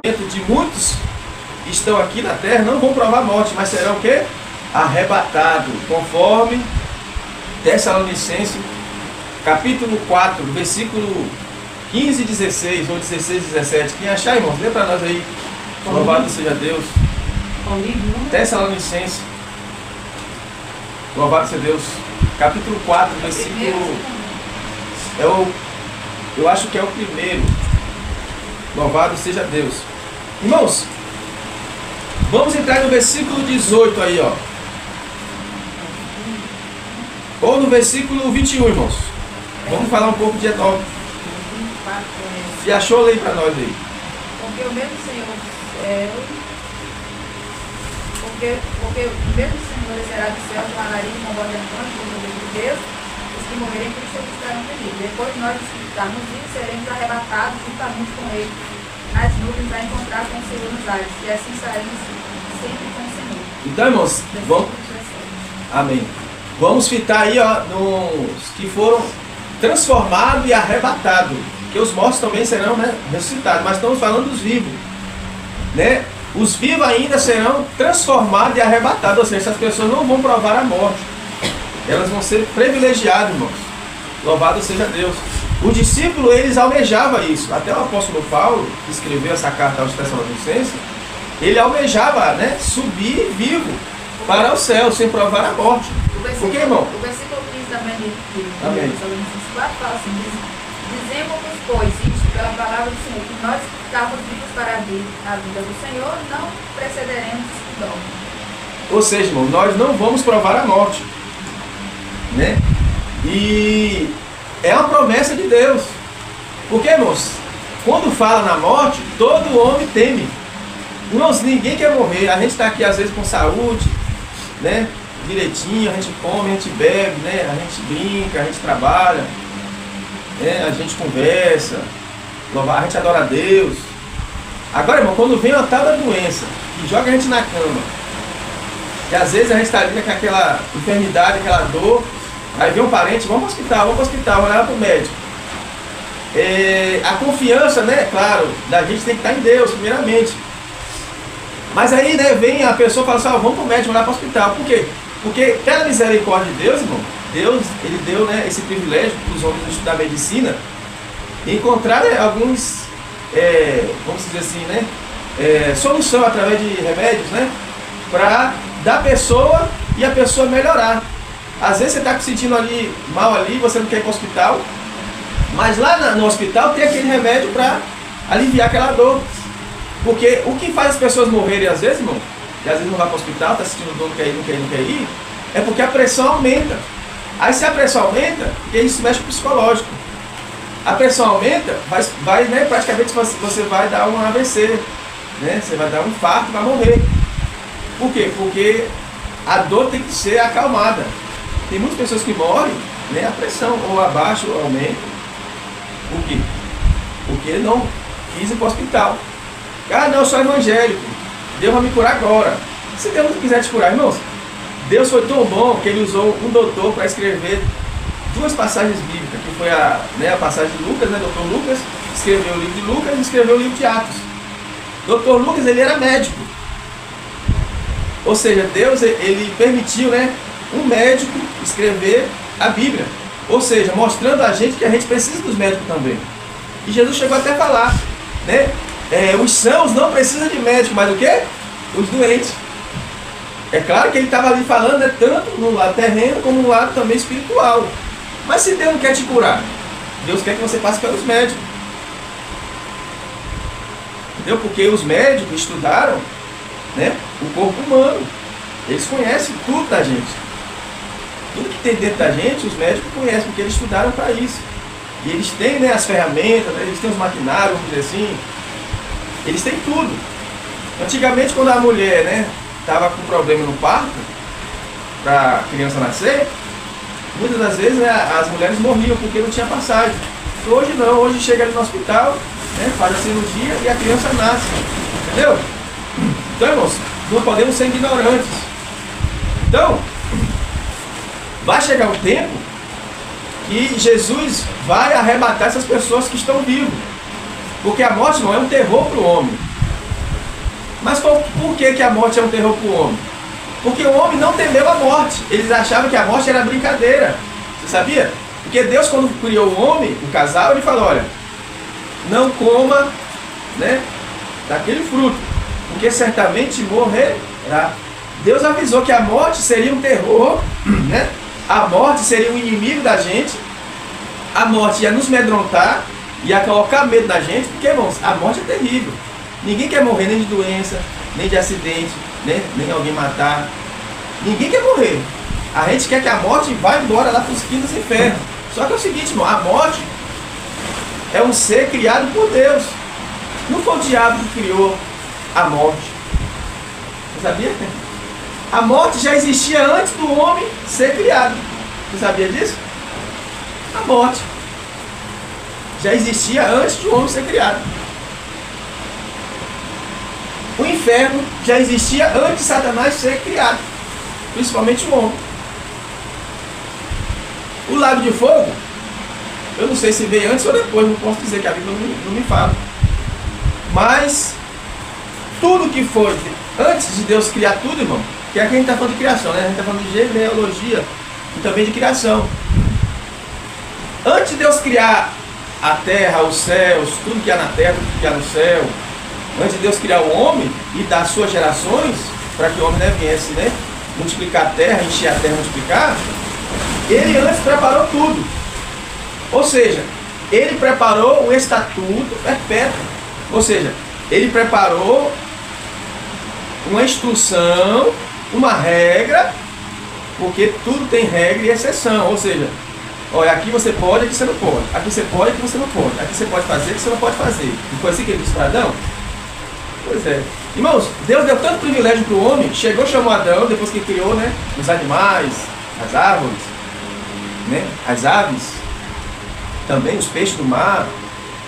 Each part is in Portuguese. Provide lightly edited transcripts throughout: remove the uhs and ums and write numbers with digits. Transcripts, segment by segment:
de muitos que estão aqui na terra não vão provar a morte, mas serão o quê? Arrebatados, conforme Tessalonicenses, capítulo 4, versículo 15 e 16, ou 16 e 17. Quem achar, irmãos, lê para nós aí. Louvado seja Deus. Tessalonicenses, louvado seja Deus. Capítulo 4, versículo... Eu acho que é o primeiro. Louvado seja Deus. Irmãos, vamos entrar no versículo 18 aí, ó. Ou no versículo 21, irmãos. Vamos falar um pouco de Enoque. Se achou, lei para nós aí. Porque o mesmo Senhor do céu, porque o mesmo Senhor descerá do céu de alarido com voz de antônio, por poder de Deus, os que morrerem por isso estarão felizes. Depois nós estarmos vivos, seremos arrebatados juntamente com ele nas nuvens a encontrar com o Senhor nos ares, e assim sairemos sempre com o Senhor. Então, irmãos, vamos... Amém. Vamos fitar aí, ó, nos que foram transformados e arrebatados. Que os mortos também serão, né, ressuscitados, mas estamos falando dos vivos, né? Os vivos ainda serão transformados e arrebatados, ou seja, essas pessoas não vão provar a morte, elas vão ser privilegiadas, irmãos. Louvado seja Deus. O discípulo, eles almejavam isso. Até o apóstolo Paulo, que escreveu essa carta aos Tessalonicenses, ele almejava, né, subir vivo para o céu, sem provar a morte. Por que, irmão? O versículo 15 também de Amém. Tessalonicenses 4 fala assim: dizemos-nos, pois, isto pela palavra do Senhor, que nós que estávamos vivos para a vida do Senhor, não precederemos os que dormem. Ou seja, irmão, nós não vamos provar a morte, né? E é uma promessa de Deus. Porque, irmãos, quando fala na morte, todo homem teme. Irmãos, ninguém quer morrer. A gente está aqui às vezes com saúde, né? Direitinho, a gente come, a gente bebe, né? A gente brinca, a gente trabalha, né? A gente conversa, a gente adora a Deus. Agora, irmão, quando vem uma tal da doença que joga a gente na cama, e às vezes a gente está ali com aquela enfermidade, aquela dor, aí vem um parente, vamos para o hospital, olhar para o médico. A confiança, né, claro, da gente tem que estar em Deus, primeiramente. Mas aí, né, vem a pessoa e fala assim, vamos para o médico, olhar para o hospital. Por quê? Porque pela misericórdia de Deus, irmão, Deus, ele deu, né, esse privilégio para os homens estudar medicina e encontrar, né, alguns, vamos dizer assim, né, solução através de remédios, né, para dar a pessoa e a pessoa melhorar. Às vezes você está se sentindo ali mal ali, você não quer ir para o hospital, mas lá no hospital tem aquele remédio para aliviar aquela dor. Porque o que faz as pessoas morrerem às vezes, irmão, e às vezes não vai para o hospital, está sentindo dor, não quer ir, é porque a pressão aumenta. Aí se a pressão aumenta, porque isso mexe com o psicológico. A pressão aumenta, vai, né, praticamente você vai dar um AVC, né, você vai dar um infarto, vai morrer. Por quê? Porque a dor tem que ser acalmada. Tem muitas pessoas que morrem, né, a pressão ou abaixa ou aumenta. Por quê? Porque não quis ir para o hospital. Ah, não, eu sou evangélico, Deus vai me curar agora. Se Deus não quiser te curar, irmãos, Deus foi tão bom que ele usou um doutor para escrever duas passagens bíblicas, que foi a passagem de Lucas, né? Doutor Lucas escreveu o livro de Lucas e escreveu o livro de Atos. Doutor Lucas, ele era médico. Ou seja, Deus, ele permitiu, né, um médico escrever a Bíblia. Ou seja, mostrando a gente que a gente precisa dos médicos também. E Jesus chegou até a falar, né? Os sãos não precisam de médico, mas o quê? Os doentes. É claro que ele estava ali falando, né, tanto no lado terreno como no lado também espiritual. Mas se Deus não quer te curar, Deus quer que você passe pelos médicos. Entendeu? Porque os médicos estudaram, né, o corpo humano. Eles conhecem tudo da gente. Tudo que tem dentro da gente, os médicos conhecem, porque eles estudaram para isso. E eles têm, né, as ferramentas, né, eles têm os maquinários, vamos dizer assim. Eles têm tudo. Antigamente, quando a mulher, né, estava com problema no parto, para a criança nascer, muitas das vezes, né, as mulheres morriam porque não tinha passagem. Hoje não, hoje chega ali no hospital, né, faz a cirurgia e a criança nasce. Entendeu? Então, irmãos, não podemos ser ignorantes. Então, vai chegar um tempo que Jesus vai arrebatar essas pessoas que estão vivas. Porque a morte não é um terror para o homem. Mas por que a morte é um terror para o homem? Porque o homem não temeu a morte. Eles achavam que a morte era brincadeira. Você sabia? Porque Deus, quando criou o homem, o casal, ele falou, olha, não coma, né, daquele fruto, porque certamente morrerá. Deus avisou que a morte seria um terror, né? A morte seria um inimigo da gente. A morte ia nos amedrontar, ia colocar medo na gente, porque, irmãos, a morte é terrível. Ninguém quer morrer nem de doença, nem de acidente, né? Nem alguém matar. Ninguém quer morrer. A gente quer que a morte vá embora lá para os quintos infernos. Só que é o seguinte, irmão, a morte é um ser criado por Deus. Não foi o diabo que criou a morte. Você sabia? A morte já existia antes do homem ser criado. Você sabia disso? A morte já existia antes do homem ser criado. O inferno já existia antes de Satanás ser criado. Principalmente o homem. O lago de fogo, eu não sei se veio antes ou depois, não posso dizer que a Bíblia não me fala. Mas tudo que foi antes de Deus criar tudo, irmão, que aqui a gente está falando de criação, né? A gente está falando de genealogia e também de criação. Antes de Deus criar a terra, os céus, tudo que há na terra, tudo que há no céu, antes de Deus criar o homem e dar suas gerações, para que o homem, né, viesse, né, multiplicar a terra, encher a terra, multiplicar, ele antes preparou tudo. Ou seja, ele preparou o estatuto perpétuo. Ou seja, ele preparou uma instrução, uma regra, porque tudo tem regra e exceção. Ou seja, olha, aqui você pode, aqui você não pode. Aqui você pode, aqui você não pode. Aqui você pode fazer, aqui você não pode fazer. Não foi assim que ele disse para Adão? Pois é. Irmãos, Deus deu tanto privilégio para o homem, chegou, chamou Adão, depois que criou, né, os animais, as árvores, né, as aves, também os peixes do mar.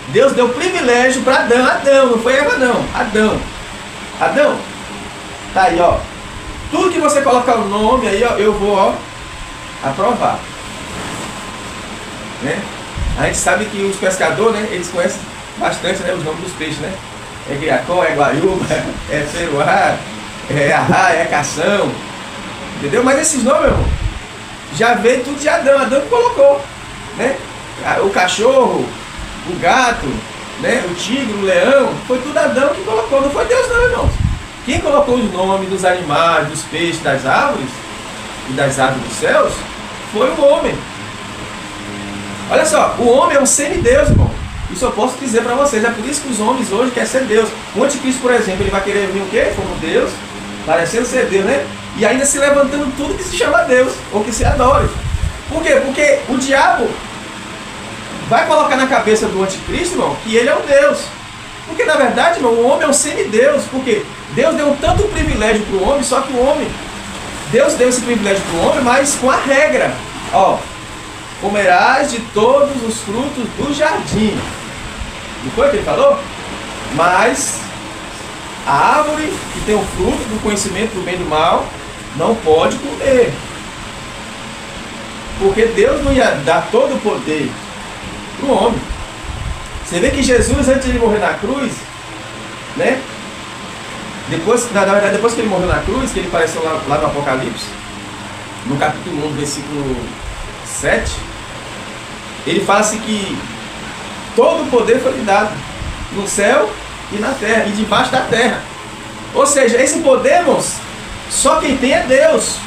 Deus deu privilégio para Adão. Adão, não foi Eva não, Adão, tá aí, ó. Tudo que você colocar o nome aí, ó, eu vou, ó, aprovar, né? A gente sabe que os pescadores, né, eles conhecem bastante, né, os nomes dos peixes, né? É guiacó, é guaiúba, é ceruá, é arraia, é cação, entendeu? Mas esses nomes, meu irmão, já veio tudo de Adão. Adão que colocou, né? O cachorro, o gato, né? O tigre, o leão, foi tudo Adão que colocou, não foi Deus não, irmãos. Quem colocou os nomes dos animais, dos peixes, das árvores e das aves dos céus foi o homem. Olha só, o homem é um semideus, irmão. Isso eu posso dizer para vocês. É por isso que os homens hoje querem ser Deus. O anticristo, por exemplo, ele vai querer vir o quê? Como Deus, parecendo ser Deus, né? E ainda se levantando tudo que se chama Deus, ou que se adore. Por quê? Porque o diabo vai colocar na cabeça do anticristo, irmão, que ele é um Deus. Porque na verdade, irmão, o homem é um semideus. Porque Deus deu tanto privilégio para o homem, só que o homem, Deus deu esse privilégio para o homem, mas com a regra. Ó, comerás de todos os frutos do jardim. Não foi o que ele falou? Mas a árvore que tem o fruto do conhecimento do bem e do mal não pode comer. Porque Deus não ia dar todo o poder para o homem. Você vê que Jesus, antes de morrer na cruz, né? Depois, na verdade, depois que ele morreu na cruz, que ele apareceu lá no Apocalipse, no capítulo 1, versículo 7, ele fala assim que todo o poder foi lhe dado no céu e na terra, e debaixo da terra. Ou seja, esse poder, irmãos, só quem tem é Deus.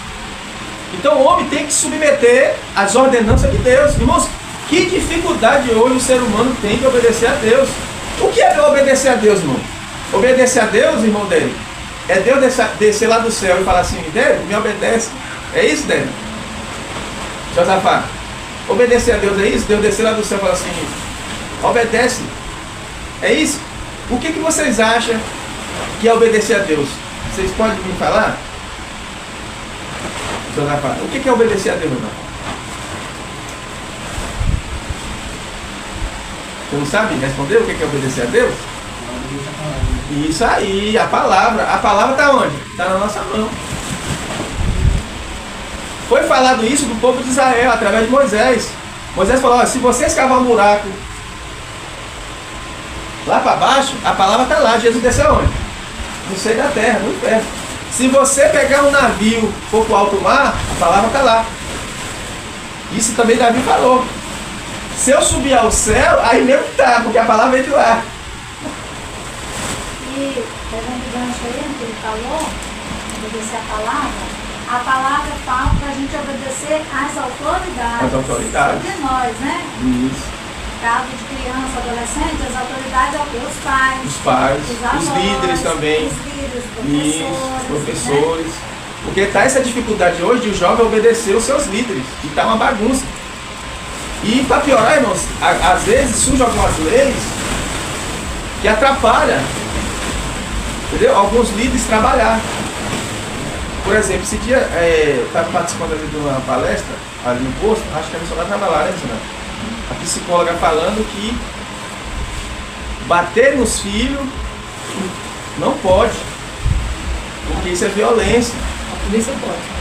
Então o homem tem que se submeter às ordenanças de Deus. Irmãos, que dificuldade hoje o ser humano tem de obedecer a Deus. O que é obedecer a Deus, irmão? Obedecer a Deus, irmão dele, é Deus descer lá do céu e falar assim, Délio, me obedece. É isso, Délio? Josafá, obedecer a Deus é isso? Deus descer lá do céu e falar assim, obedece. É isso? O que vocês acham que é obedecer a Deus? Vocês podem me falar? Josafá, o que é obedecer a Deus, irmão? Você não sabe responder o que é obedecer a Deus? Isso aí, a palavra está onde? Está na nossa mão. Foi falado isso do povo de Israel, através de Moisés. Moisés falou, ó, se você escavar um buraco lá para baixo, a palavra está lá. Jesus desceu onde? no seio da terra, no inferno. Se você pegar um navio, for para o alto mar, a palavra está lá. Isso também Davi falou. Se eu subir ao céu, aí mesmo está, porque a palavra vem de lá. E, pegando o gancho aí, que ele falou, obedecer a palavra fala para a gente obedecer às autoridades. As autoridades. De nós, né? Isso. Caso de criança, adolescente, as autoridades é o quê? Os pais. Os pais, os avós, os líderes também. Os líderes, Isso, professores. professores. Né? Porque está essa dificuldade hoje de o jovem obedecer os seus líderes. E está uma bagunça. E para piorar, irmãos, às vezes surgem algumas leis que atrapalham, entendeu? Alguns líderes trabalhar. Por exemplo, esse dia eu estava participando ali de uma palestra ali no posto, acho que a missionária estava lá, né, missionária? A psicóloga falando que bater nos filhos não pode, porque isso é violência. A polícia pode.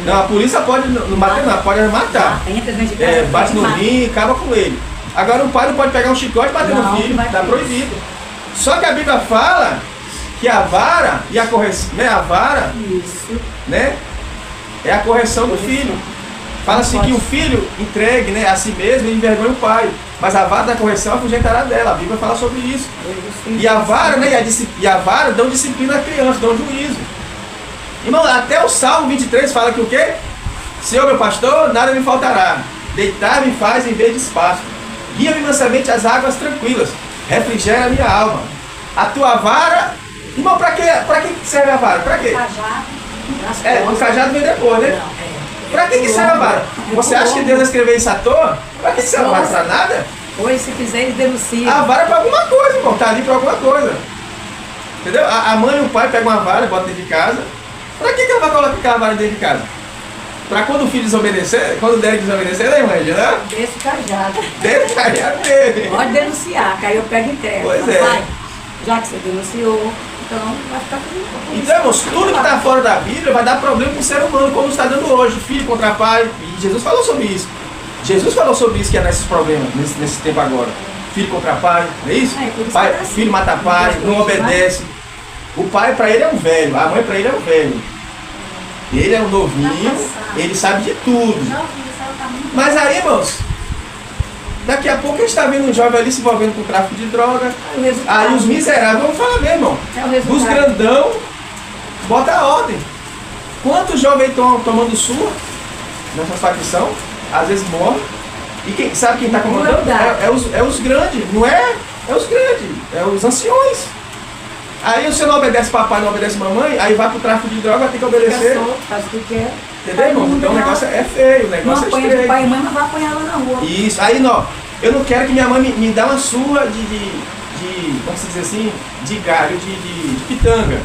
Não, a polícia pode não bater, não, pode matar. Entra dentro de casa, Bate no mata. rim e acaba com ele. Agora o pai não pode pegar um chicote e bater Não, no filho, vai está ter proibido. Só que a Bíblia fala que a vara e a correção, né, a vara, Isso. né, é a correção do filho. Fala-se que o filho entregue, né, a si mesmo e envergonha o pai. Mas a vara da correção afugentará dela. A Bíblia fala sobre isso. E a vara, né, e a vara dão disciplina à criança, dão juízo. Irmão, até o Salmo 23 fala que o quê? Senhor meu pastor, nada me faltará. Deitar-me faz em verdes pastos. Guia-me mansamente às águas tranquilas. Refrigera a minha alma. A tua vara... Irmão, pra que serve a vara? Pra quê? Cajado. O cajado vem depois, né? Pra que serve a vara? Você acha que Deus escreveu isso à toa? Pra que serve a vara? Pra nada? Pois se quiser, eles denunciam. A vara é pra alguma coisa, irmão. Tá ali pra alguma coisa. Entendeu? A mãe e o pai pegam uma vara e botam dentro de casa. Pra que ela vai colocar aquela vara dentro de casa? Pra quando o filho desobedecer, quando o Derek desobedecer, ele manja, né? Desse cajado. Dentro do cajado dele. Pode denunciar, que aí eu pego e entrego. Pois é. Vai. Já que você denunciou, então vai ficar tudo. Então, irmãos, tudo que está fora da Bíblia vai dar problema para o ser humano, como está dando hoje, filho contra pai. E Jesus falou sobre isso. Jesus falou sobre isso, que é nesses problemas, nesse tempo agora. Filho contra pai, não é isso? Por isso Pai, que é assim. filho mata pai, não obedece. O pai para ele é um velho, a mãe para ele é um velho. Ele é um novinho, ele sabe de tudo. Já ouvi, isso ela tá muito. Mas aí, irmãos, daqui a pouco a gente está vendo um jovem ali se envolvendo com tráfico de droga. Aí o resultado. Aí os miseráveis, vamos falar mesmo, irmão. É o resultado. Dos grandão, bota a ordem. Quantos jovens estão tomando surra nessa facção? Às vezes morrem. E sabe quem está comandando? É os grandes, não é? É os grandes, é os anciões. Aí você não obedece papai, não obedece mamãe, aí vai pro tráfico de droga, vai ter que obedecer. Faz o que quer. Entendeu, irmão? Então o negócio é feio, o Não negócio é apanha de estreito. pai e mãe, mas vai apanhar lá na rua. Isso, aí não, eu não quero que minha mãe me dê uma surra de como se diz assim, de galho, de pitanga.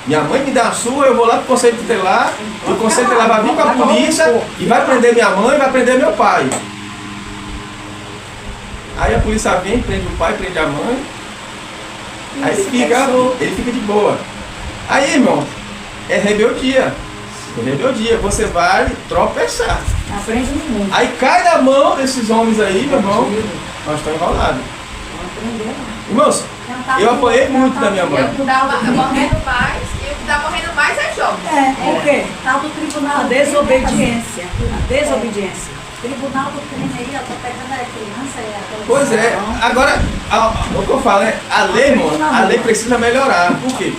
Minha mãe me dá uma surra, eu vou lá pro conselho tutelar, e o conselho tutelar vai vir com a polícia e vai prender minha mãe e vai prender meu pai. Aí a polícia vem, prende o pai, prende a mãe, aí ele fica de boa. Aí, irmão, é rebeldia. É rebeldia, você vai tropeçar. Aprende no mundo. Aí cai na mão desses homens aí, meu irmão, nós estamos enrolados. Irmãos, eu apanhei muito da minha mãe. O que está morrendo mais e o que está morrendo mais é jovem. Por quê? Tal do tribunal. A desobediência. A desobediência. Tribunal do crime aí, ó, tô pegando a criança. Pois é, agora, o que eu falo é, a lei, irmão, a lei precisa melhorar. Por quê?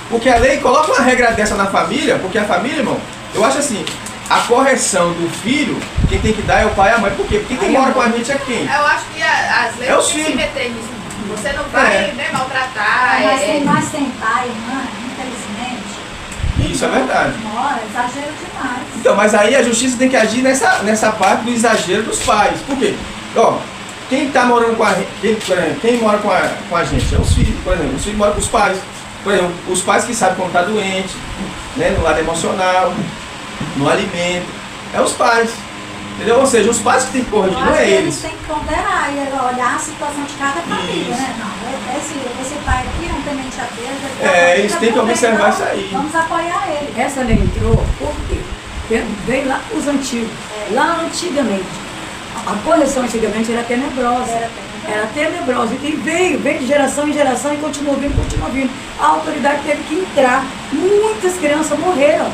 Porque a lei coloca uma regra dessa na família, porque a família, irmão, eu acho assim, a correção do filho, quem tem que dar é o pai e a mãe. Por quê? Porque quem mora com a gente é quem? Eu acho que as leis É os têm que se filhos. meter nisso. Você não vai maltratar. Mas tem pai e mãe, infelizmente. Isso é verdade. Mora, exagero demais. Então, mas aí a justiça tem que agir nessa parte do exagero dos pais. Por quê? Ó, quem tá morando com a gente, quem mora com a gente é os filhos, por exemplo. Os filhos moram com os pais. Por exemplo, os pais que sabem quando tá doente, né, no lado emocional, no alimento, é os pais. Entendeu? Ou seja, os pais que tem que corrigir, não é eles. Têm que ponderar e olhar a situação de cada família, Isso. né? Não, esse pai aqui não tem mente a Deus. Eles têm que observar isso aí. Vamos apoiar ele. Essa lei entrou por quê? Porque veio lá os antigos. Lá antigamente. A correção antigamente era tenebrosa. era tenebrosa. E veio de geração em geração e continuou vindo. A autoridade teve que entrar. Muitas crianças morreram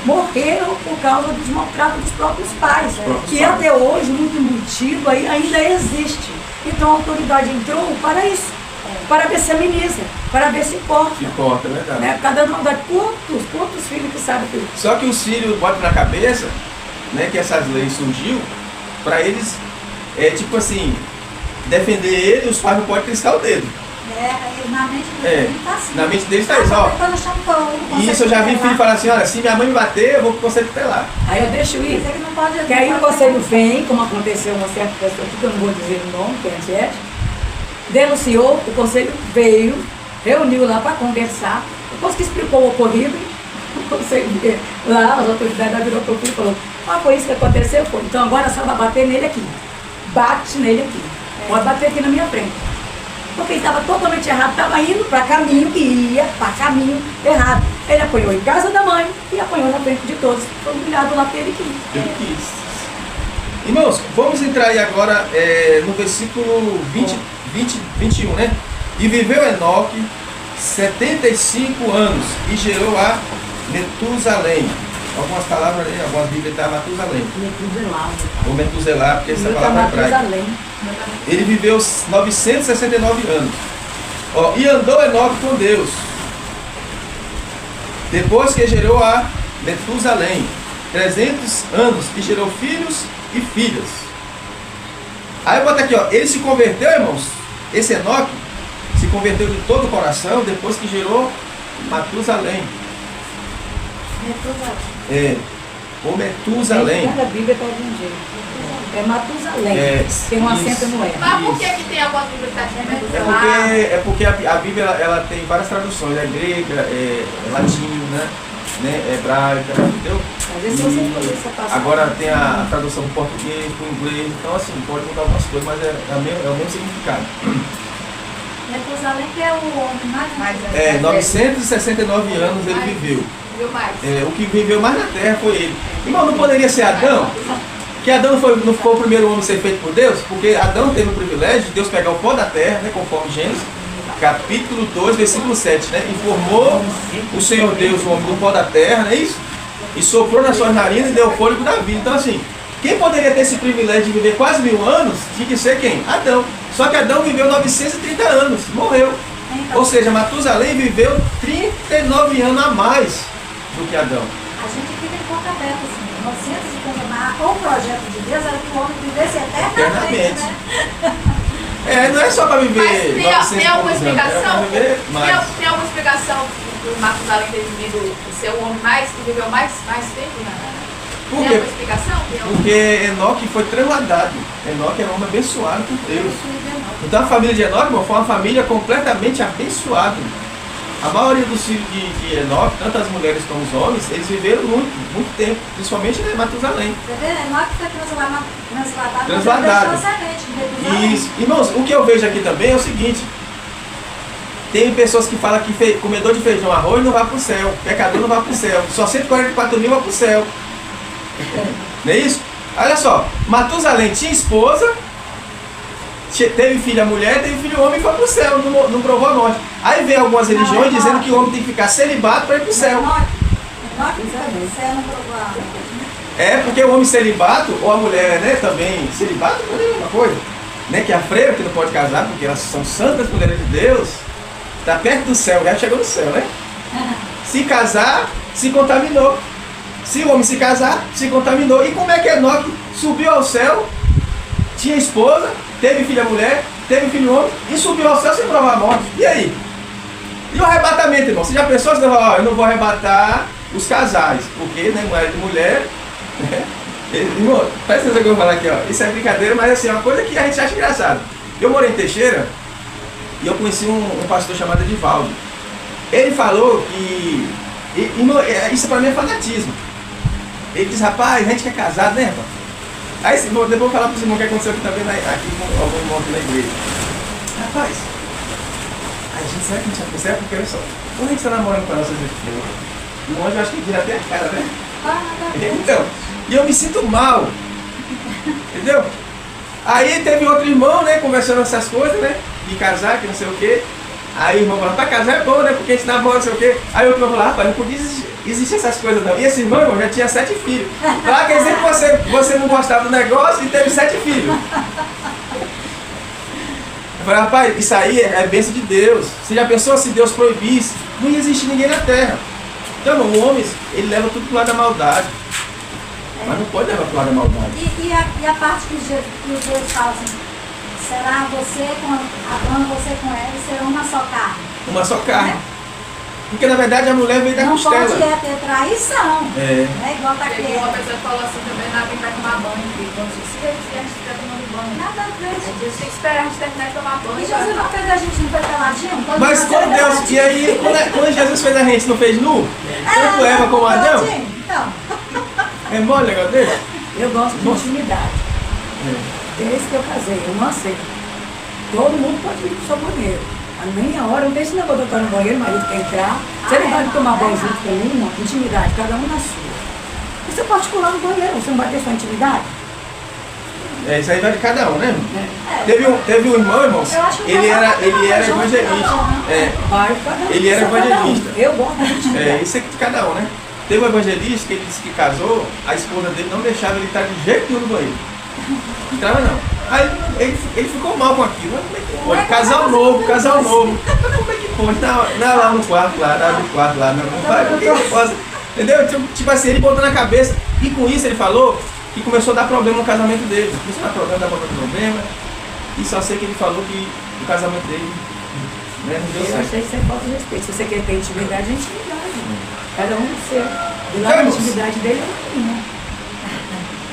por causa dos maltratos dos próprios pais. Que até hoje, muito motivo aí ainda existe. Então a autoridade entrou para isso. Para ver se ameniza, para ver se importa. Importa, é verdade. Né? Cada autoridade, quantos filhos que sabem que... Só que os filhos botam na cabeça, né, que essas leis surgiu, para eles, tipo assim, defender ele, os pais não podem triscar o dedo. Na mente dele tá assim. Na mente deles tá isso, ó. E isso eu já vi filho falar assim, olha, se minha mãe me bater, eu vou pro conselho tutelar. Aí eu deixo ir. Que aí o conselho vem, como aconteceu uma certa pessoa aqui, que eu não vou dizer o nome, que é antiético, denunciou, o conselho veio, reuniu lá para conversar, depois que explicou o ocorrido, o conselho lá, as autoridades virou para o filho e falou, foi isso que aconteceu, foi. Então agora a senhora vai bater nele aqui. Bate nele aqui. Pode bater aqui na minha frente. Porque ele estava totalmente errado, estava indo para caminho que ia, para caminho errado. Ele apanhou em casa da mãe e apanhou na frente de todos. Foi humilhado lá porque ele quis. Ele quis. Irmãos, vamos entrar aí agora no versículo 21, né? E viveu Enoque 75 anos e gerou a Metusalém. Algumas palavras ali, algumas bíblias está Matusalém. Ou Metuselá, porque essa palavra é hebraica. Ele viveu 969 anos. Ó, e andou Enoque com Deus. Depois que gerou a Metusalém 300 anos e gerou filhos e filhas. Aí eu boto aqui, ó, ele se converteu, irmãos. Esse Enoque se converteu de todo o coração depois que gerou Matusalém. Ou Metusalém. Cada Bíblia está de um jeito. É Matusalém. Tem um acento no E. Mas por que tem alguma Bíblia que está dizendo Metusalém? É porque a Bíblia ela tem várias traduções, grega, latim, né, hebraica, entendeu? Às vezes você pode essa passagem. Agora tem a tradução do português, do inglês, então assim, pode mudar algumas coisas, mas é o mesmo significado. Metusalém que é o homem mais 969 anos ele viveu. Viveu mais. O que viveu mais na terra foi ele. Irmão, não poderia ser Adão? Que Adão não foi o primeiro homem a ser feito por Deus? Porque Adão teve o privilégio de Deus pegar o pó da terra, né, conforme Gênesis, capítulo 2, versículo 7, né? E formou o Senhor Deus o homem do pó da terra, não é isso? E soprou nas suas narinas e deu o fôlego da vida. Então assim, quem poderia ter esse privilégio de viver quase 1000 anos, tinha que ser quem? Adão. Só que Adão viveu 930 anos, morreu. Ou seja, Matusalém viveu 39 anos a mais do que Adão. A gente fica de boca aberta, assim. 950, o projeto de Deus era que o homem vivesse eternamente, né? Não é só para viver. Mas tem alguma explicação? Tem alguma explicação do Matusalém ter vivido, ser o homem que viveu mais tempo, né? Por Tem quê? alguma explicação? Porque Enoque foi transladado. Enoque era um homem abençoado por Deus. Então a família de Enoque, irmão, foi uma família completamente abençoada. A maioria dos filhos de Enoque, tanto as mulheres como os homens, eles viveram muito tempo, principalmente em Matusalém. Você vê, Enoque foi transladado. Isso. Irmãos, o que eu vejo aqui também é o seguinte: tem pessoas que falam que comedor de feijão arroz não vai para o céu, pecador não vai para o céu, só 144 mil vai para o céu. Não é isso? Olha só, Matusalém tinha esposa, teve filha mulher, teve filho homem e foi para o céu, não provou a morte. Aí vem algumas religiões dizendo que o homem tem que ficar celibato para ir para o céu. Porque o homem celibato, ou a mulher, né, também, celibato não é a mesma coisa. Né, que a freira que não pode casar, porque elas são santas mulheres de Deus, está perto do céu, já chegou no céu, né? Se casar, se contaminou. Se o homem se casar, se contaminou. E como é que Enoque subiu ao céu, tinha esposa, teve filha mulher, teve filho homem, e subiu ao céu sem provar a morte? E aí? E o arrebatamento, irmão? Você já pensou? Você eu não vou arrebatar os casais, porque, né, mulher, né? Irmão, presta atenção que eu vou falar aqui, ó. Isso é brincadeira, mas assim, é uma coisa que a gente acha engraçado. Eu morei em Teixeira e eu conheci um pastor chamado Edivaldo. Ele falou que, irmão, isso pra mim é fanatismo. Ele diz, rapaz, a gente que é casado, né, rapaz? Aí, depois eu vou falar para os irmãos o que aconteceu aqui também, aqui com algum irmão aqui na igreja. Rapaz, a gente sabe que a gente vai pro céu, porque olha só, quando a gente está namorando com a nossa gente, o anjo acho que vira até a cara, né? Então, e eu me sinto mal, entendeu? Aí teve outro irmão, né, conversando essas coisas, né, de casar, que não sei o quê. Aí o irmão falou, para casar é bom, né, porque a gente namora, não sei o quê. Aí o outro irmão falou, rapaz, não podia existir essas coisas não. E esse irmão já tinha 7 filhos. Lá quer dizer que você não gostava do negócio e teve 7 filhos. Eu falei, rapaz, isso aí é bênção de Deus. Você já pensou se Deus proibisse? Não ia existir ninguém na terra. Então, o homem, ele leva tudo pro lado da maldade. Mas não pode levar pro lado da maldade. E a parte que Deus fala assim, será você com Abraão, você com ela, será uma só carne. Uma só carne. Porque na verdade a mulher veio da não costela. Não pode ter traição. Né? Igual tá aqui. Uma pessoa falou assim também, na quem vai tomar banho, filho. Se a gente estiver tomando banho. Nada a ver. A gente tem que esperar a gente terminar de tomar banho. E Jesus não fez a gente não foi peladinho? Mas quando Deus. E aí, quando Jesus fez a gente, não fez nu? Tanto Eva como Adão? Então. É mole o negócio dele? Eu gosto de intimidade. Desde que eu casei, eu não aceito. Todo mundo pode ir pro seu banheiro. A meia hora, não tem esse negócio de eu estar no banheiro, o marido quer entrar. Você não pode tomar banho junto com uma, intimidade, cada um na sua. Isso é particular no banheiro, você não vai ter sua intimidade? Isso aí vai de cada um, né? Teve um irmão, irmãos, ele era evangelista. Ele era evangelista. Eu gosto de intimidade. Isso é de cada um, né? Teve um evangelista que ele disse que casou, a esposa dele não deixava ele estar de jeito nenhum no banheiro. Não entrava não. Aí ele ficou mal com aquilo. Mas como é que pode? Casal novo. Mas como é que pode? Não, lá no quarto, não vai, por que eu posso? Entendeu? Tipo assim, ele botou na cabeça. E com isso ele falou que começou a dar problema no casamento dele. Começou a dar problema. E só sei que ele falou que o casamento dele, né, não deu certo. Eu achei que você falta de respeito. Se você quer ter intimidade, é intimidade. Cada um no seu. E lá a intimidade dele é minha.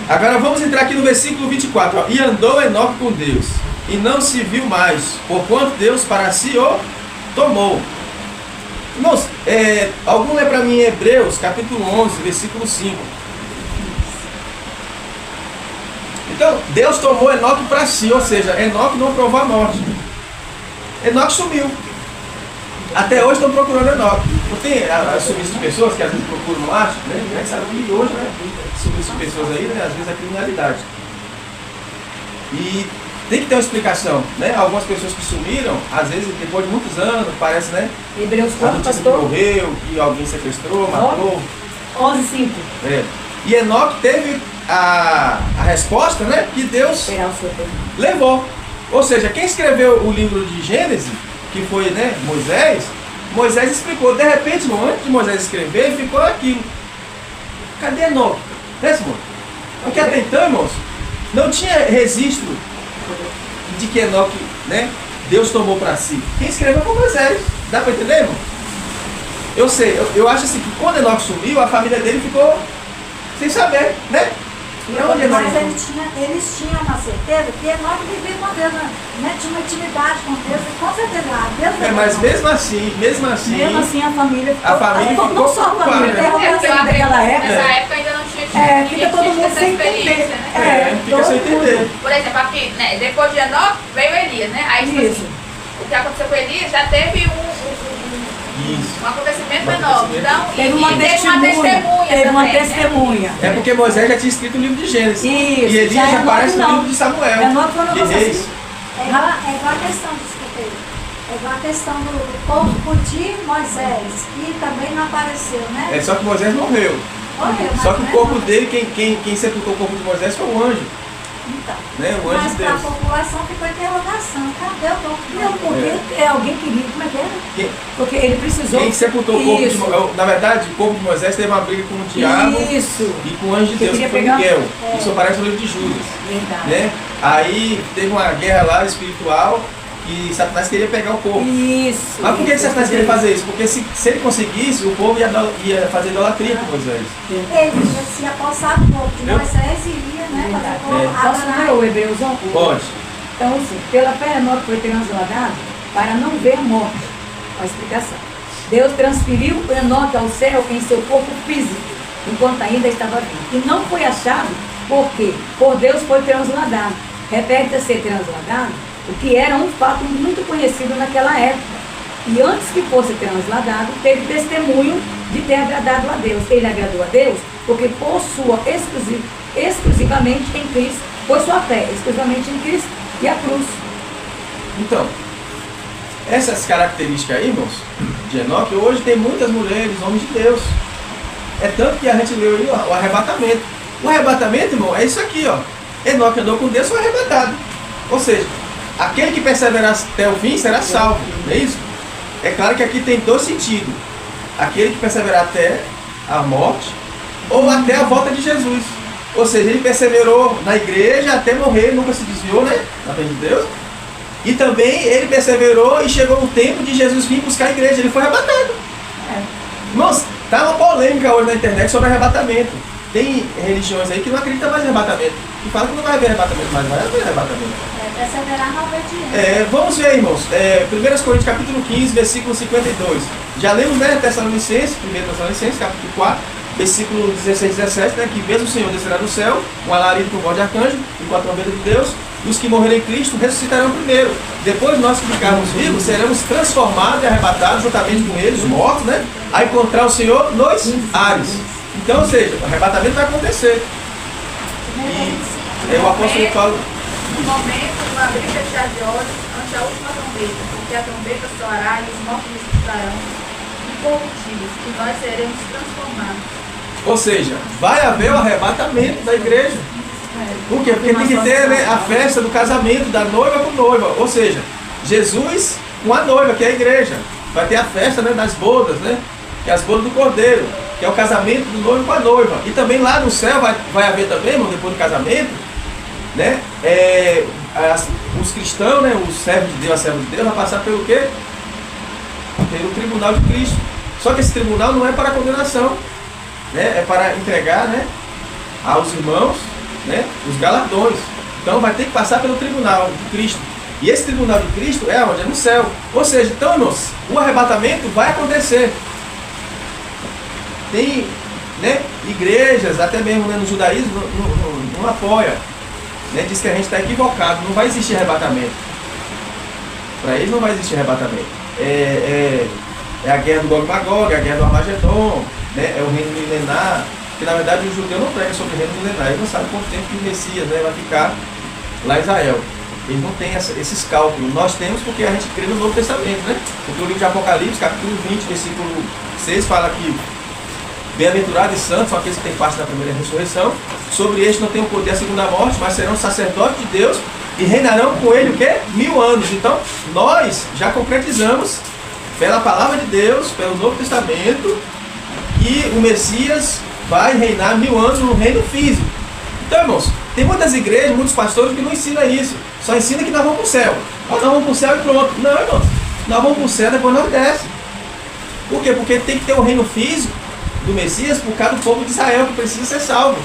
Agora vamos entrar aqui no versículo 24. Ó. E andou Enoque com Deus, e não se viu mais, porquanto Deus para si o tomou. Irmãos, algum lê para mim em Hebreus, capítulo 11, versículo 5. Então, Deus tomou Enoque para si, ou seja, Enoque não provou a morte. Enoque sumiu. Até hoje estão procurando Enoque. Não tem as sumiço de pessoas que às vezes procuram, não acham? Né? A gente sabe que hoje, né? Sumiço de pessoas aí, né? Às vezes é criminalidade. E tem que ter uma explicação, né? Algumas pessoas que sumiram, às vezes depois de muitos anos, parece, né? Hebreus a notícia que morreu, que alguém sequestrou, matou. 11:5. E Enoque teve a resposta, né? Que Deus levou. Ou seja, quem escreveu o livro de Gênesis, que foi, né, Moisés explicou. De repente, irmão, antes de Moisés escrever, ficou aquilo. Cadê Enoque? Né, Simão? Porque até então, irmãos, não tinha registro de que Enoque, né, Deus tomou para si. Quem escreveu foi Moisés. Dá para entender, irmão? Eu sei, eu acho assim que quando Enoque sumiu, a família dele ficou sem saber, né? Mas eles tinham uma certeza que Enoque vivia com Deus, né? Tinha uma intimidade com Deus, com certeza lá. Mas mesmo assim a família ficou não só a família, naquela época. Nessa época ainda não tinha fica todo mundo sem entender. Fica sem entender. Por exemplo, aqui, né, depois de Enoque veio Elias, né? Aí tipo assim, o que aconteceu com Elias já teve um acontecimento enorme. Então, teve uma testemunha. É porque Moisés já tinha escrito o livro de Gênesis. Isso, e Elias já aparece no livro de Samuel. De Reis. É igual a questão, desculpa, é igual a questão do corpo de Moisés, que também não apareceu, né? Só que Moisés morreu. Só que o corpo dele, quem sepultou o corpo de Moisés foi o anjo. Então, né? O anjo mas de Deus. para a população ficou interrogação. Cadê o corpo? Não, porque alguém queria. Como é que era? Porque ele precisou. Quem sepultou o corpo de Moisés? Na verdade, o corpo de Moisés teve uma briga com o diabo e com o anjo de Deus, que foi Miguel. Isso aparece no livro de Judas. Verdade. Né? Aí teve uma guerra lá espiritual que Satanás queria pegar o corpo. Isso. Mas por que Satanás queria fazer isso? Porque se ele conseguisse, o povo ia fazer idolatria com Moisés. Ele se apossar do corpo de Moisés e ia, né? Posso ler o Hebreus 1? Pode. Então, assim, pela fé Enoque foi transladado para não ver a morte. A explicação. Deus transferiu Enoque ao céu em seu corpo físico, enquanto ainda estava vivo. E não foi achado porque por Deus foi transladado. Repete a ser transladado, o que era um fato muito conhecido naquela época. E antes que fosse transladado, teve testemunho de ter agradado a Deus. Ele agradou a Deus porque possua exclusivamente em Cristo, por sua fé, exclusivamente em Cristo e a cruz. Então, essas características aí, irmãos, de Enoque, hoje tem muitas mulheres, homens de Deus. É tanto que a gente leu aí o arrebatamento. O arrebatamento, irmão, é isso aqui, ó. Enoque andou com Deus, foi arrebatado. Ou seja, aquele que perseverar até o fim será salvo, não é isso? É claro que aqui tem dois sentidos. Aquele que perseverar até a morte ou até a volta de Jesus. Ou seja, ele perseverou na igreja até morrer, nunca se desviou, né? Na frente de Deus. E também ele perseverou e chegou o tempo de Jesus vir buscar a igreja. Ele foi arrebatado. Irmãos, tá uma polêmica hoje na internet sobre arrebatamento. Tem religiões aí que não acreditam mais em arrebatamento. Que falam que não vai haver arrebatamento, mas vai haver arrebatamento. Perseverar na obediência. Vamos ver, irmãos. 1 Coríntios capítulo 15, versículo 52. Já lemos, né? Tessalonicenses, 1 Tessalonicenses, capítulo 4, versículo 16 e 17, né? Que mesmo o Senhor descerá do céu, um alarido com voz de arcanjo e com a trombeta de Deus, e os que morrerem em Cristo ressuscitarão primeiro. Depois nós que ficarmos vivos seremos transformados e arrebatados juntamente com eles, os mortos, né? A encontrar o Senhor nos ares. Então, ou seja, o arrebatamento vai acontecer. E o apóstolo Paulo. No momento, no abrir e fechar de olhos, ante a última trombeta, porque a trombeta soará e os mortos ressuscitarão incorruptíveis, e nós seremos transformados. Ou seja, vai haver o arrebatamento da igreja. Por quê? Porque tem que ter, né, a festa do casamento da noiva com o noiva. Ou seja, Jesus com a noiva, que é a igreja. Vai ter a festa, né, das bodas, né? Que é as bodas do cordeiro, que é o casamento do noivo com a noiva. E também lá no céu vai haver também, irmão, depois do casamento, né? Os cristãos, né, os servos de Deus, a serva de Deus, vai passar pelo quê? Pelo tribunal de Cristo. Só que esse tribunal não é para condenação, né? É para entregar, né, aos irmãos, né, os galardões. Então vai ter que passar pelo tribunal de Cristo. E esse tribunal de Cristo é onde? É no céu. Ou seja, então, irmãos, o arrebatamento vai acontecer. Tem, né, igrejas, até mesmo, né, no judaísmo, não apoia. Né, diz que a gente está equivocado, não vai existir arrebatamento. Para eles não vai existir arrebatamento. É a guerra do Gog e Magog, a guerra do Armagedon, né, é o reino milenar. Que na verdade o judeu não prega sobre o reino milenar, ele não sabe quanto tempo que o Messias, né, vai ficar lá em Israel. Eles não têm esses cálculos. Nós temos porque a gente crê no Novo Testamento, né? Porque o livro de Apocalipse, capítulo 20, versículo 6, fala que bem-aventurados e santos são aqueles que têm parte da primeira ressurreição. Sobre este não tem o poder da segunda morte, mas serão sacerdotes de Deus e reinarão com ele o quê? 1000 anos. Então, nós já concretizamos pela palavra de Deus, pelo Novo Testamento, que o Messias vai reinar 1000 anos no reino físico. Então, irmãos, tem muitas igrejas, muitos pastores que não ensinam isso. Só ensina que nós vamos para o céu. Nós vamos para o céu e pronto. Não, irmãos. Nós vamos para o céu e depois nós descemos. Por quê? Porque tem que ter o reino físico do Messias por causa do povo de Israel que precisa ser salvo.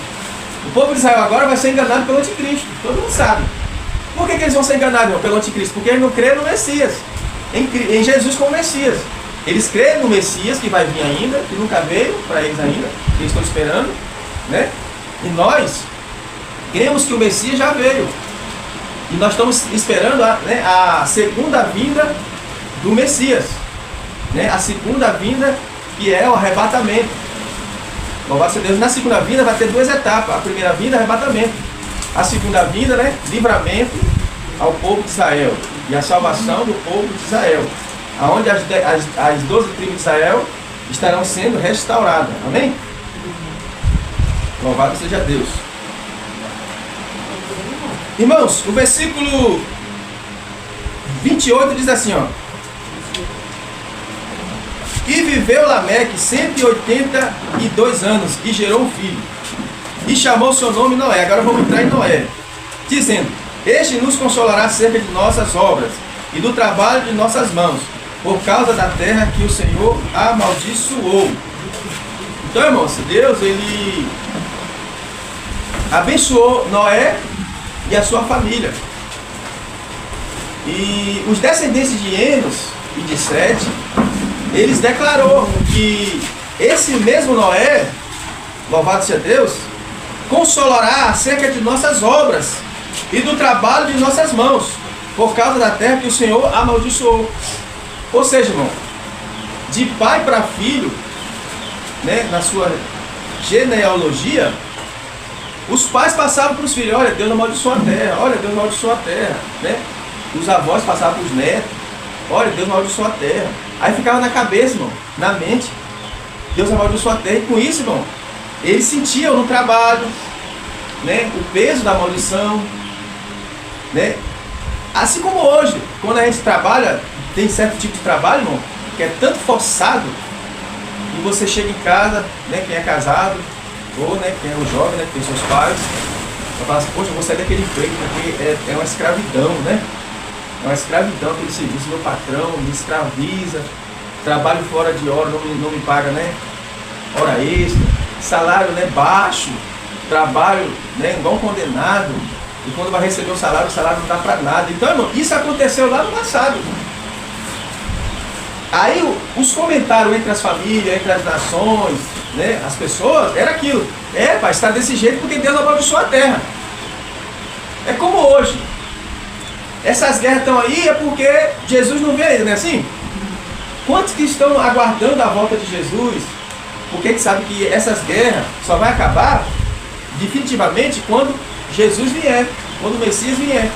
O povo de Israel agora vai ser enganado pelo anticristo. Todo mundo sabe. Por que eles vão ser enganados, irmão, pelo anticristo? Porque eles não creem no Messias. Em Jesus como Messias. Eles creem no Messias que vai vir ainda, que nunca veio para eles ainda, que eles estão esperando, né? E nós cremos que o Messias já veio. E nós estamos esperando a segunda vinda do Messias, né? A segunda vinda, que é o arrebatamento. Louvado seja Deus. Na segunda vinda vai ter duas etapas. A primeira vinda, arrebatamento. A segunda vinda, né? Livramento ao povo de Israel. E a salvação do povo de Israel. Aonde as 12 tribos de Israel estarão sendo restauradas. Amém? Louvado seja Deus. Irmãos, o versículo 28 diz assim, ó. E viveu Lameque 182 anos e gerou um filho. E chamou seu nome Noé. Agora vamos entrar em Noé. Dizendo, este nos consolará acerca de nossas obras e do trabalho de nossas mãos, por causa da terra que o Senhor amaldiçoou. Então, irmãos, Deus, ele abençoou Noé e a sua família. E os descendentes de Enos e de Sete, eles declarou que esse mesmo Noé, louvado seja Deus, consolará acerca de nossas obras e do trabalho de nossas mãos, por causa da terra que o Senhor amaldiçoou. Ou seja, irmão, de pai para filho, né, na sua genealogia, os pais passavam para os filhos, olha, Deus amaldiçoou a terra, olha, Deus amaldiçoou a terra, né? Os avós passavam para os netos, olha, Deus amaldiçoou a terra. Aí ficava na cabeça, irmão, na mente, Deus amaldiçoou a terra, e com isso, irmão, eles sentiam no trabalho, né, o peso da maldição, né? Assim como hoje, quando a gente trabalha, tem certo tipo de trabalho, irmão, que é tanto forçado, e você chega em casa, né, quem é casado, ou né, quem é o jovem, né, que tem seus pais, você fala assim, poxa, eu vou sair daquele emprego, porque é uma escravidão, né? É uma escravidão aquele serviço, meu patrão me escraviza, trabalho fora de hora, não me paga, né, hora extra, salário, né, baixo, trabalho, né, igual um condenado, e quando vai receber o salário não dá para nada. Então, irmão, isso aconteceu lá no passado. Aí os comentários entre as famílias, entre as nações, né, as pessoas, era aquilo. Pai, está desse jeito porque Deus amaldiçoou a terra. É como hoje. Essas guerras estão aí é porque Jesus não veio ainda, não é assim? Quantos que estão aguardando a volta de Jesus? Porque a gente sabe que essas guerras só vai acabar definitivamente quando Jesus vier, quando o Messias vier.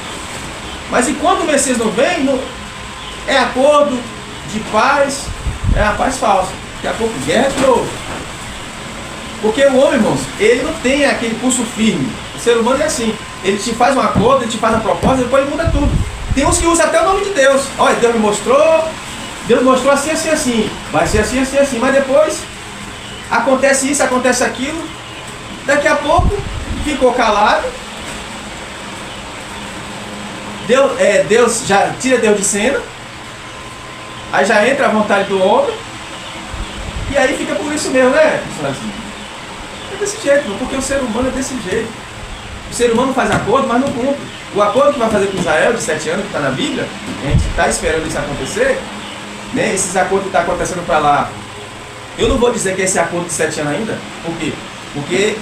Mas enquanto o Messias não vem, é acordo de paz, é a paz falsa. Daqui a pouco guerra de novo. Porque o homem, irmãos, ele não tem aquele pulso firme. O ser humano é assim. Ele te faz um acordo, ele te faz uma proposta, depois ele muda tudo. Tem uns que usam até o nome de Deus. Olha, Deus mostrou assim, assim, assim. Vai ser assim, assim, assim. Mas depois acontece isso, acontece aquilo. Daqui a pouco ficou calado. Deus já tira Deus de cena. Aí já entra a vontade do homem. E aí fica por isso mesmo, né? É desse jeito, porque o ser humano é desse jeito. O ser humano faz acordo, mas não cumpre. O acordo que vai fazer com Israel de 7 anos, que está na Bíblia, a gente está esperando isso acontecer, né? Esses acordos que estão acontecendo para lá. Eu não vou dizer que esse acordo de 7 anos ainda. Por quê? Porque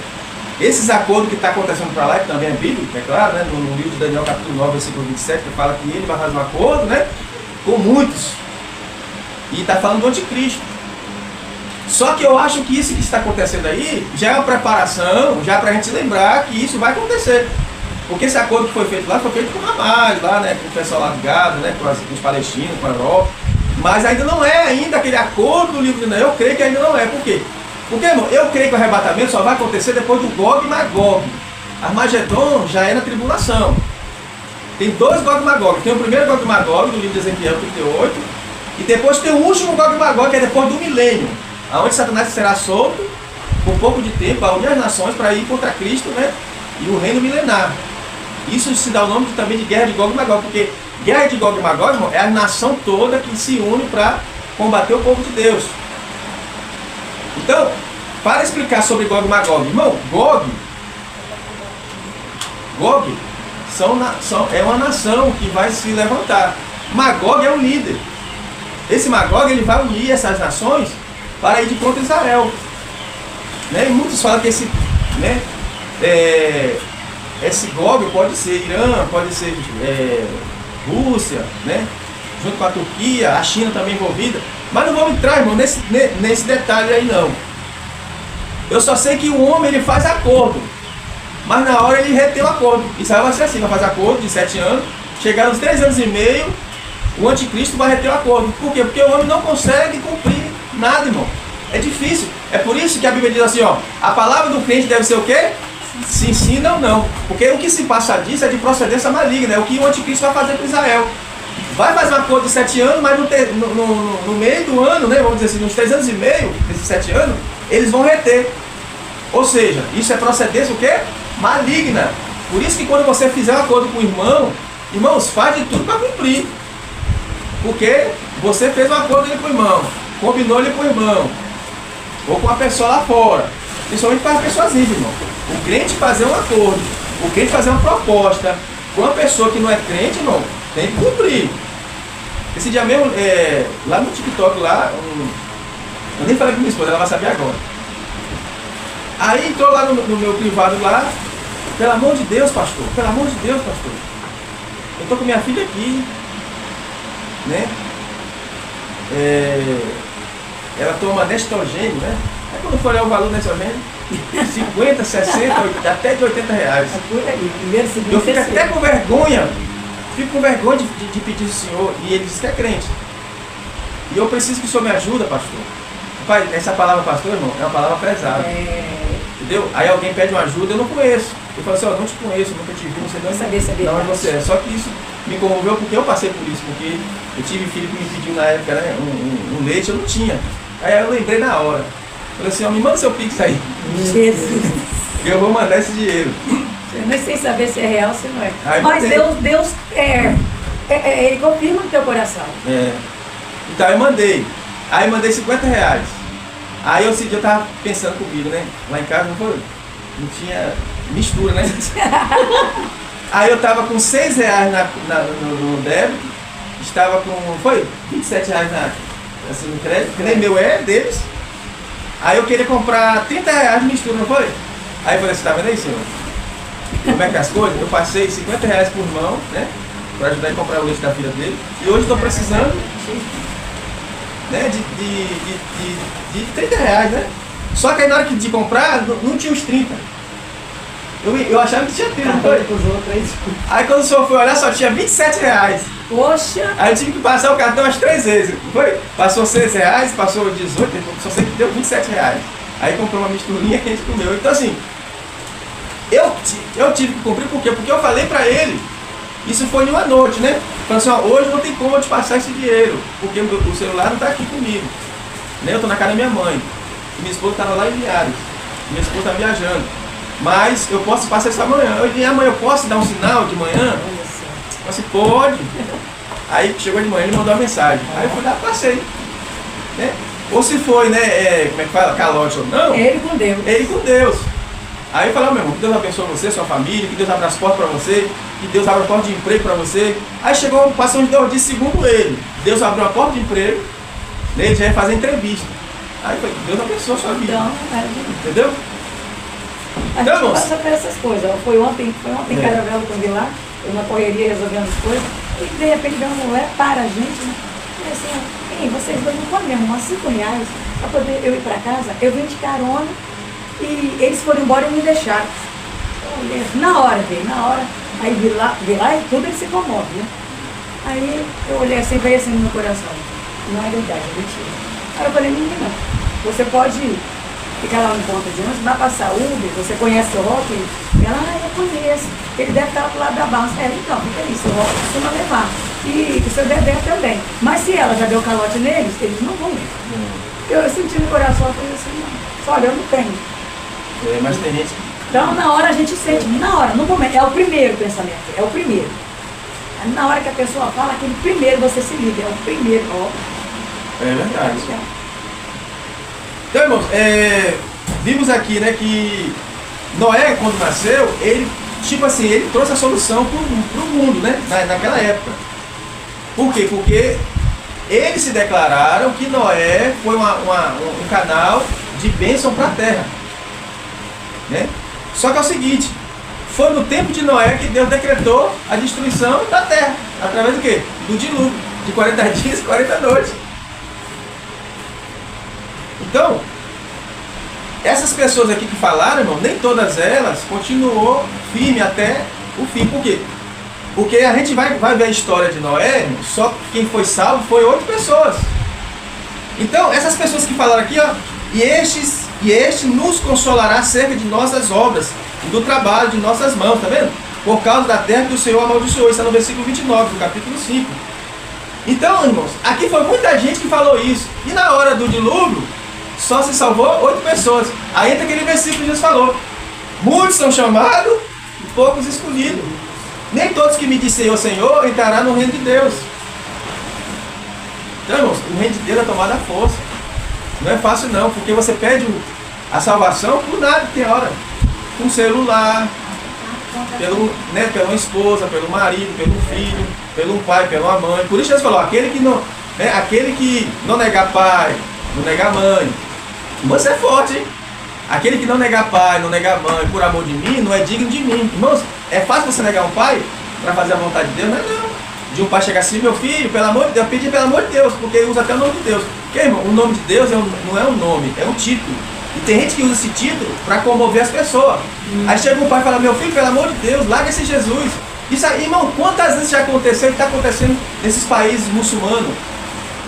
esses acordos que estão acontecendo para lá, que também é bíblico, é claro, né? No livro de Daniel, capítulo 9, versículo 27, que fala que ele vai fazer um acordo, né, com muitos. E está falando do anticristo. Só que eu acho que isso que está acontecendo aí já é uma preparação, já para a gente lembrar que isso vai acontecer. Porque esse acordo que foi feito lá, foi feito com o Hamas, lá, né, com o pessoal lá do Gaza, né, com os palestinos, com a Europa. Mas ainda não é ainda aquele acordo do livro de Daniel, eu creio que ainda não é. Por quê? Porque, irmão, eu creio que o arrebatamento só vai acontecer depois do Gog e Magog. Armagedon já é na tribulação. Tem 2 Gog e Magog. Tem o primeiro Gog e Magog, do livro de Ezequiel 38, e depois tem o último Gog e Magog, que é depois do milênio, onde Satanás será solto por pouco de tempo a unir as nações para ir contra Cristo, né, e o reino milenar. Isso se dá o nome também de guerra de Gog e Magog, porque guerra de Gog e Magog, irmão, é a nação toda que se une para combater o povo de Deus. Então, para explicar sobre Gog e Magog, irmão, Gog é uma nação que vai se levantar. Magog é o líder. Esse Magog, ele vai unir essas nações para ir de contra Israel. Né? E muitos falam que esse Gog pode ser Irã, pode ser Rússia, né? Junto com a Turquia, a China também envolvida. Mas não vamos entrar, irmão, nesse detalhe aí não. Eu só sei que o homem, ele faz acordo, mas na hora ele retém o acordo. Israel vai ser assim, vai fazer acordo de 7 anos, chegar aos 3 anos e meio, o anticristo vai reter o acordo. Por quê? Porque o homem não consegue cumprir nada, irmão. É difícil. É por isso que a Bíblia diz assim, ó, a palavra do crente deve ser o quê? Sim, sim, não, não. Porque o que se passa disso é de procedência maligna, é o que o anticristo vai fazer com Israel. Vai fazer um acordo de 7 anos, mas no meio do ano, né, vamos dizer assim, nos 3 anos e meio, desses 7 anos, eles vão reter. Ou seja, isso é procedência o quê? Maligna. Por isso que quando você fizer um acordo com o irmão, irmãos, faz de tudo para cumprir. Porque você fez um acordo com o irmão, combinou ele com o irmão, ou com a pessoa lá fora. Principalmente para as pessoas íntimas, irmão. O crente fazer um acordo, o crente fazer uma proposta com uma pessoa que não é crente, irmão, tem que cumprir. Esse dia mesmo, lá no TikTok, eu nem falei com minha esposa, ela vai saber agora. Aí entrou lá no meu privado lá, pelo amor de Deus, pastor, pelo amor de Deus, pastor. Eu estou com minha filha aqui, né? Ela toma Nestrogênio, né? Aí quando for olhar o valor nessa venda, 50, 60, até de 80 reais. É por aí, primeiro, segundo, Eu fico terceiro. até com vergonha, de pedir ao Senhor, e ele diz que é crente. E eu preciso que o Senhor me ajude, pastor. Pai, essa palavra pastor, irmão, é uma palavra pesada. Entendeu? Aí alguém pede uma ajuda, eu não conheço. Eu falo assim, ó, não te conheço, nunca te vi, não sei Saber. de onde você é. Só que isso me comoveu porque eu passei por isso, porque eu tive filho que me pediu na época, né, um leite, eu não tinha. Aí eu lembrei na hora. Falei assim, ó, me manda seu Pix aí. Jesus. E eu vou mandar esse dinheiro. Eu nem sei saber se é real, se não é. Aí Mas mandei. Deus ele confirma no teu coração. É. Então eu mandei. Aí eu mandei 50 reais. Aí esse dia eu tava pensando comigo, né? Lá em casa não tinha mistura, né? Aí eu tava com 6 reais no débito, estava com, foi? 27 reais assim, no crédito, que nem meu é, deles. Aí eu queria comprar 30 reais de mistura, não foi? Aí eu falei assim, tá vendo aí, senhor? Como é que é as coisas? Eu passei 50 reais por mão, né? Pra ajudar a comprar o leite da filha dele. E hoje estou precisando, né, de 30 reais, né? Só que aí na hora de comprar, não tinha os 30. Eu achava que tinha 30, não foi? Aí quando o senhor foi olhar, só tinha 27 reais. Poxa! Aí eu tive que passar o cartão umas 3 vezes. Foi? Passou 6 reais, passou 18, só sei que deu 27 reais. Aí comprou uma misturinha que a gente comeu. Então assim, eu tive que cumprir, por quê? Porque eu falei pra ele, isso foi em uma noite, né? Falei assim, ó, hoje não tem como eu te passar esse dinheiro, porque o celular não tá aqui comigo. Né? Eu tô na casa da minha mãe. E minha esposa tava lá em Viados. Minha esposa tá viajando. Mas eu posso passar essa manhã. Eu disse, amanhã eu posso dar um sinal de manhã? Eu disse, pode. Aí chegou de manhã, ele mandou uma mensagem. Aí eu fui lá, passei. Né? Ou se foi, né, como é que fala, calote ou não. Ele com Deus. Ele com Deus. Aí eu falei, meu irmão, que Deus abençoe você, sua família, que Deus abra as portas para você, que Deus abra a porta de emprego para você. Aí chegou, passou uns 2 dias, segundo ele, Deus abriu a porta de emprego, né, ele já ia fazer entrevista. Aí foi, Deus abençoe a sua vida. Então, entendeu? a Então, gente moço, passa por essas coisas. Foi ontem em Caravela que eu vi lá, eu na correria resolvendo as coisas, e de repente vem uma mulher para a gente, né? E assim, vocês dois não podem me arrumar 5 reais para poder eu ir para casa? Eu vim de carona e eles foram embora e me deixaram. Eu olhei, na hora, aí vi lá e tudo ele se comove, né? Aí eu olhei assim, veio assim no meu coração. Não é verdade, é mentira. Aí eu falei, menina, você pode ficar lá no ponto de ônibus, vai passar Uber, você conhece o Rock? Ela, eu conheço. Ele deve estar pro lado da balsa. Então, fica aí, seu Rock costuma levar. E o seu Dedé também. Mas se ela já deu calote neles, eles não vão ir. Eu senti no coração, eu falei assim, não. Olha, eu não tenho. mas tem gente. Então, na hora a gente sente, na hora, no momento, é o primeiro pensamento, é o primeiro. Aí, na hora que a pessoa fala, aquele primeiro você se liga, é o primeiro. Ó. É verdade. Então, irmãos, vimos aqui, né, que Noé, quando nasceu, ele, tipo assim, ele trouxe a solução pro mundo, né, naquela época. Por quê? Porque eles se declararam que Noé foi um canal de bênção para a terra. Né? Só que é o seguinte, foi no tempo de Noé que Deus decretou a destruição da terra. Através do quê? Do dilúvio, de 40 dias e 40 noites. Então, essas pessoas aqui que falaram, irmão, nem todas elas continuou firme até o fim. Por quê? Porque a gente vai ver a história de Noé, irmão, só quem foi salvo foi 8 pessoas. Então, essas pessoas que falaram aqui, ó, e este nos consolará acerca de nossas obras e do trabalho de nossas mãos, tá vendo? Por causa da terra que o Senhor amaldiçoou. Isso é no versículo 29 do capítulo 5. Então, irmãos, aqui foi muita gente que falou isso. E na hora do dilúvio, só se salvou 8 pessoas. Aí entra aquele versículo que Jesus falou. Muitos são chamados e poucos escolhidos. Nem todos que me dizem Senhor, Senhor, entrará no reino de Deus. Então, irmãos, o reino de Deus é tomado à força. Não é fácil não, porque você pede a salvação por nada, tem hora. Com celular, pela esposa, pelo marido, pelo filho, pelo pai, pela mãe. Por isso Jesus falou, aquele que não negar pai, não negar mãe, você é forte, hein? Aquele que não negar pai, não negar mãe, por amor de mim, não é digno de mim. Irmãos, é fácil você negar um pai para fazer a vontade de Deus? Não é não. De um pai chegar assim, meu filho, pelo amor de Deus, pedir pelo amor de Deus, porque ele usa até o nome de Deus. Porque, irmão, o nome de Deus não é um nome, é um título. E tem gente que usa esse título para comover as pessoas. Aí chega um pai e fala, meu filho, pelo amor de Deus, larga esse Jesus. Isso aí, irmão, quantas vezes já aconteceu e está acontecendo nesses países muçulmanos,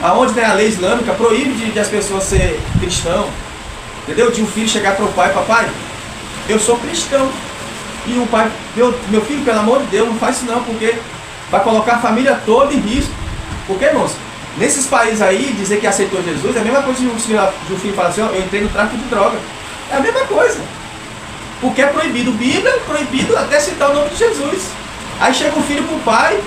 aonde tem a lei islâmica, proíbe de as pessoas ser cristão. Entendeu? De um filho chegar para o pai, papai, eu sou cristão. E o pai, meu filho, pelo amor de Deus, não faz isso não, porque vai colocar a família toda em risco. Porque, irmãos, nesses países aí, dizer que aceitou Jesus é a mesma coisa de um filho falar assim, ó, eu entrei no tráfico de droga. É a mesma coisa. Porque é proibido. Bíblia é proibido até citar o nome de Jesus. Aí chega um filho pro pai,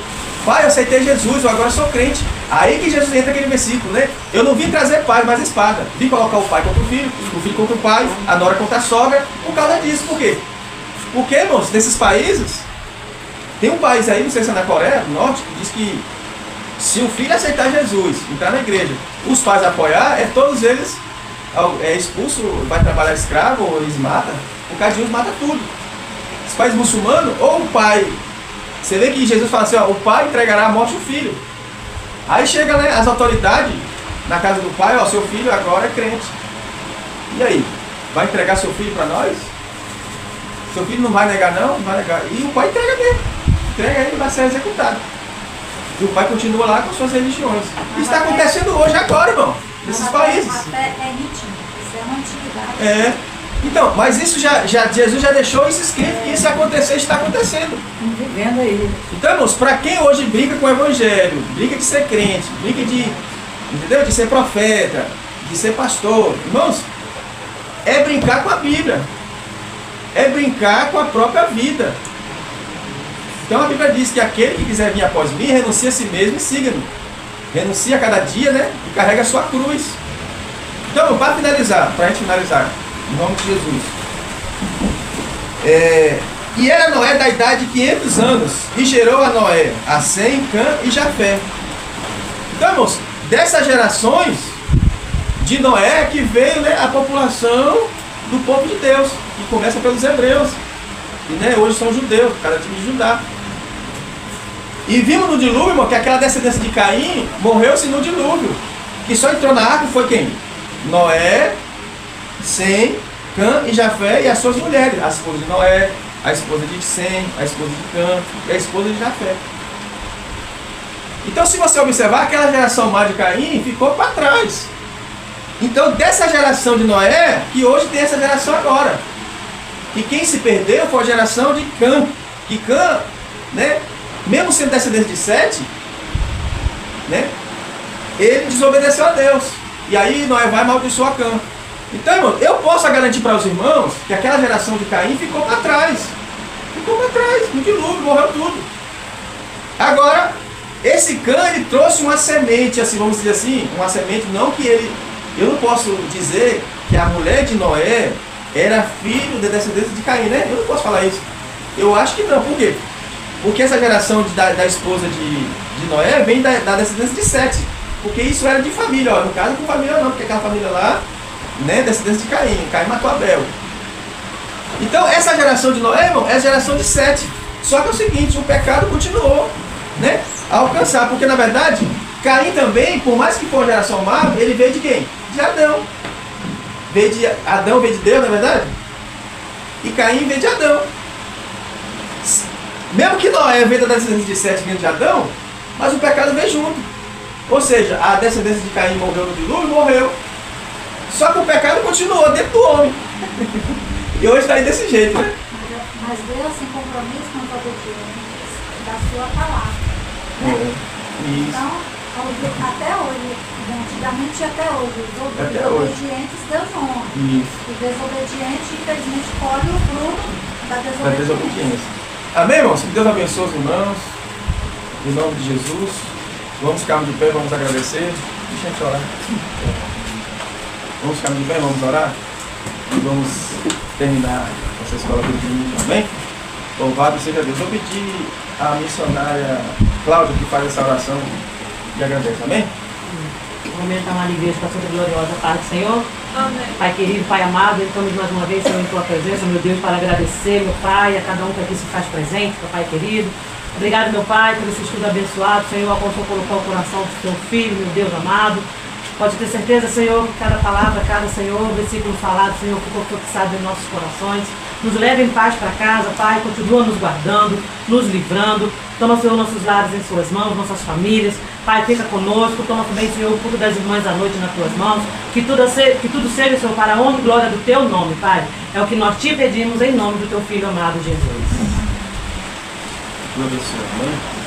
pai, eu aceitei Jesus, eu agora sou crente. Aí que Jesus entra aquele versículo, né? Eu não vim trazer paz, mas espada. Vim colocar o pai contra o filho contra o pai, a nora contra a sogra, por causa disso. Por quê? Porque, irmãos, nesses países, tem um país aí, não sei se é na Coreia do Norte, que diz que se o filho aceitar Jesus, entrar na igreja, os pais apoiar, todos eles expulso, vai trabalhar escravo, ou eles matam, por causa de uns mata tudo. Os pais muçulmanos, ou o pai, você vê que Jesus fala assim, ó, o pai entregará à morte o filho. Aí chega, né, as autoridades na casa do pai, ó, seu filho agora é crente. E aí? Vai entregar seu filho para nós? Seu filho não vai negar não? Não vai negar. E o pai entrega mesmo. Entrega ele, vai ser executado. E o pai continua lá com suas religiões. Isso está acontecendo hoje, agora, irmão. Nesses países. Até é nítido. Isso é uma antiguidade. Então, mas isso Jesus já deixou isso escrito que isso ia acontecer, está acontecendo. Vivendo aí. Então, irmãos, para quem hoje briga com o evangelho, briga de ser crente, briga entendeu? De ser profeta, de ser pastor, irmãos, é brincar com a Bíblia. É brincar com a própria vida. Então a Bíblia diz que aquele que quiser vir após mim, renuncia a si mesmo e siga-me. Renuncia a cada dia, né? E carrega a sua cruz. Então, para finalizar, para a gente finalizar, em nome de Jesus. E era Noé da idade de 500 anos, e gerou a Noé, a Sem, Cã e Jafé. Então, irmãos, dessas gerações de Noé que veio, né, a população do povo de Deus, que começa pelos hebreus. E, né, hoje são judeus, cada time de Judá. E vimos no dilúvio, irmão, que aquela descendência de Caim morreu-se no dilúvio. Que só entrou na arca foi quem? Noé, Sem, Cã e Jafé e as suas mulheres. A esposa de Noé, a esposa de Sem, a esposa de Cã e a esposa de Jafé. Então, se você observar, aquela geração má de Caim ficou para trás. Então, dessa geração de Noé, que hoje tem essa geração agora. E quem se perdeu foi a geração de Cã. Que Cã, né, mesmo sendo descendente de Sete, né, ele desobedeceu a Deus. E aí Noé vai amaldiçoar Cã. Então, irmão, eu posso garantir para os irmãos que aquela geração de Caim ficou para trás. Ficou para trás, no dilúvio, morreu tudo. Agora, esse Cã, ele trouxe uma semente, assim, vamos dizer assim, uma semente, não que ele... Eu não posso dizer que a mulher de Noé era filho da descendência de Caim, né? Eu não posso falar isso. Eu acho que não. Por quê? Porque essa geração da esposa de Noé vem da descendência de Sete. Porque isso era de família, ó. No caso, com família não, porque aquela família lá, né, descendência de Caim. Caim matou Abel. Então, essa geração de Noé, irmão, é a geração de Sete. Só que é o seguinte, o pecado continuou, né, a alcançar. Porque, na verdade, Caim também, por mais que for uma geração má, ele veio de quem? De Adão. Adão veio de Deus, não é verdade? E Caim veio de Adão. Mesmo que Noé veio da descendência de Sete vindo de Adão, mas o pecado veio junto. Ou seja, a descendência de Caim morreu no dilúvio, morreu. Só que o pecado continuou dentro do homem. E hoje está aí desse jeito, né? Mas Deus tem compromisso com a obediência da sua palavra. Né? Isso. Então, até hoje, antigamente e até hoje, os obedientes Deus honra. Isso. O desobediente, infelizmente, colhe o fruto da desobediência. Amém, irmãos? Que Deus abençoe os irmãos. Em nome de Jesus. Vamos ficar de pé, vamos agradecer. Deixa a gente orar. Vamos ficar de pé, vamos orar. E vamos terminar essa escola do domingo. Amém? Louvado seja Deus. Vou pedir à missionária Cláudia que faz essa oração e agradece. Amém? Aumentar uma alegria para toda gloriosa paz do Senhor. Amém. Pai querido, Pai amado, estamos mais uma vez, Senhor, em Tua presença, meu Deus, para agradecer, meu Pai, a cada um que aqui se faz presente, meu Pai querido. Obrigado, meu Pai, por esse estudo abençoado, Senhor, a qual o Senhor colocou o coração do Seu Filho, meu Deus amado. Pode ter certeza, Senhor, que cada palavra, cada, Senhor, versículo falado, Senhor, ficou fixado em nossos corações. Nos leva em paz para casa, Pai, continua nos guardando, nos livrando. Toma, Senhor, nossos lares em suas mãos, nossas famílias. Pai, fica conosco. Toma também, Senhor, o culto das irmãs da noite nas tuas mãos. Que tudo seja, Senhor, para a honra e glória do teu nome, Pai. É o que nós te pedimos em nome do teu Filho amado, Jesus. Deus abençoe, amém?